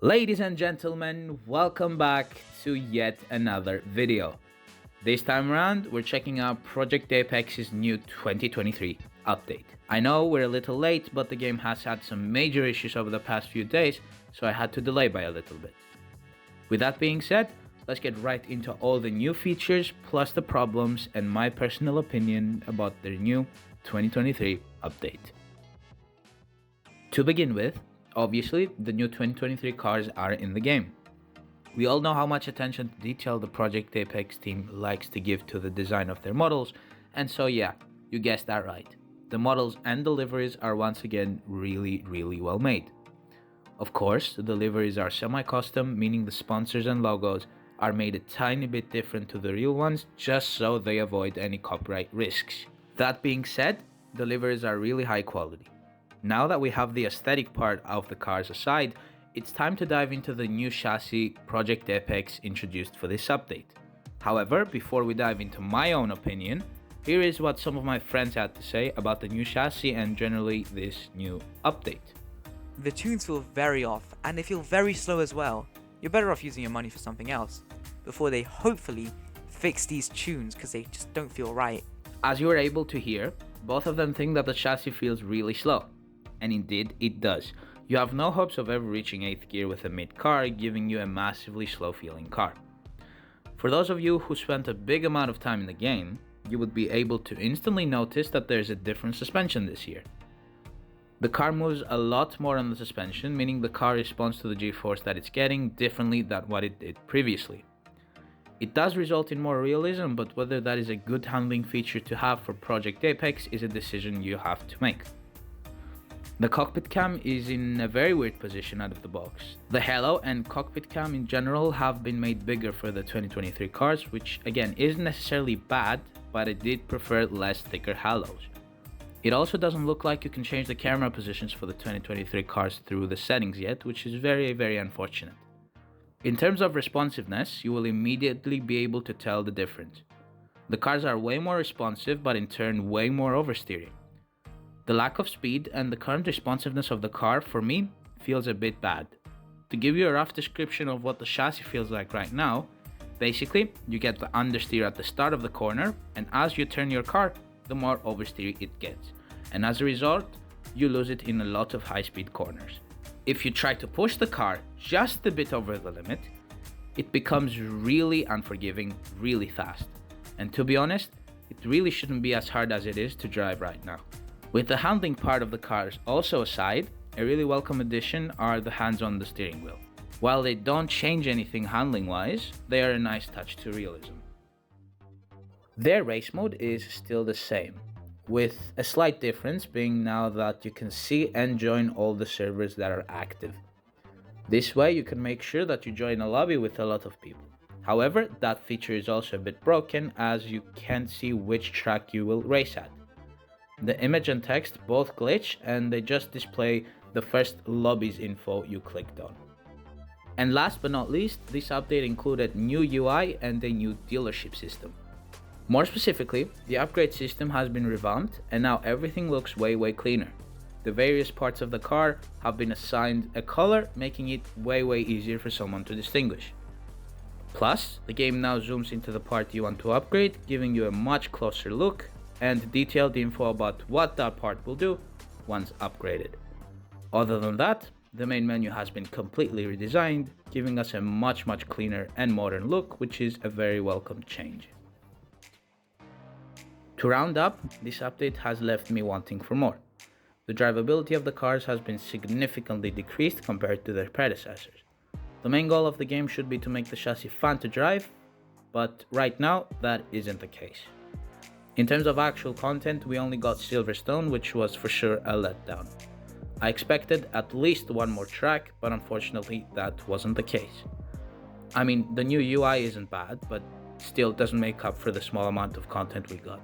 Ladies and gentlemen, welcome back to yet another video. This time around, we're checking out Project Apex's new 2023 update. I know we're a little late, but the game has had some major issues over the past few days, so I had to delay by a little bit. With that being said, let's get right into all the new features, plus the problems and my personal opinion about their new 2023 update. To begin with, obviously, the new 2023 cars are in the game. We all know how much attention to detail the Project Apex team likes to give to the design of their models, and so yeah, you guessed that right. The models and deliveries are once again really well made. Of course, the deliveries are semi-custom, meaning the sponsors and logos are made a tiny bit different to the real ones, just so they avoid any copyright risks. That being said, deliveries are really high quality. Now that we have the aesthetic part of the cars aside, it's time to dive into the new chassis Project Apex introduced for this update. However, before we dive into my own opinion, here is what some of my friends had to say about the new chassis and generally this new update. The tunes feel very off, and they feel very slow as well. You're better off using your money for something else, before they hopefully fix these tunes because they just don't feel right. As you were able to hear, both of them think that the chassis feels really slow. And indeed, it does. You have no hopes of ever reaching 8th gear with a mid car, giving you a massively slow feeling car. For those of you who spent a big amount of time in the game, you would be able to instantly notice that there's a different suspension this year. The car moves a lot more on the suspension, meaning the car responds to the G-force that it's getting differently than what it did previously. It does result in more realism, but whether that is a good handling feature to have for Project Apex is a decision you have to make. The cockpit cam is in a very weird position out of the box. The halo and cockpit cam in general have been made bigger for the 2023 cars, which again isn't necessarily bad, but I did prefer less thicker halos. It also doesn't look like you can change the camera positions for the 2023 cars through the settings yet, which is very unfortunate. In terms of responsiveness, you will immediately be able to tell the difference. The cars are way more responsive, but in turn way more oversteering. The lack of speed and the current responsiveness of the car, for me, feels a bit bad. To give you a rough description of what the chassis feels like right now, basically, you get the understeer at the start of the corner, and as you turn your car, the more oversteer it gets. And as a result, you lose it in a lot of high-speed corners. If you try to push the car just a bit over the limit, it becomes really unforgiving really fast. And to be honest, it really shouldn't be as hard as it is to drive right now. With the handling part of the cars also aside, a really welcome addition are the hands on the steering wheel. While they don't change anything handling wise, they are a nice touch to realism. Their race mode is still the same, with a slight difference being now that you can see and join all the servers that are active. This way you can make sure that you join a lobby with a lot of people. However, that feature is also a bit broken as you can't see which track you will race at. The image and text both glitch and they just display the first lobbies info you clicked on. And last but not least, this update included new UI and a new dealership system. More specifically, the upgrade system has been revamped and now everything looks way cleaner. The various parts of the car have been assigned a color, making it way easier for someone to distinguish. Plus, the game now zooms into the part you want to upgrade, giving you a much closer look and detailed info about what that part will do once upgraded. Other than that, the main menu has been completely redesigned, giving us a much cleaner and modern look, which is a very welcome change. To round up, this update has left me wanting for more. The drivability of the cars has been significantly decreased compared to their predecessors. The main goal of the game should be to make the chassis fun to drive, but right now that isn't the case. In terms of actual content, we only got Silverstone, which was for sure a letdown. I expected at least one more track, but unfortunately that wasn't the case. I mean, the new UI isn't bad, but still doesn't make up for the small amount of content we got.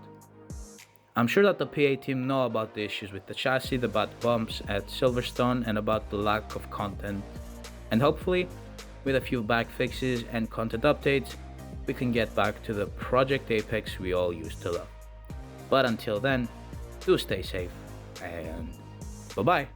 I'm sure that the PA team know about the issues with the chassis, the bad bumps at Silverstone, and about the lack of content. And hopefully, with a few bug fixes and content updates, we can get back to the Project Apex we all used to love. But until then, do stay safe and bye-bye.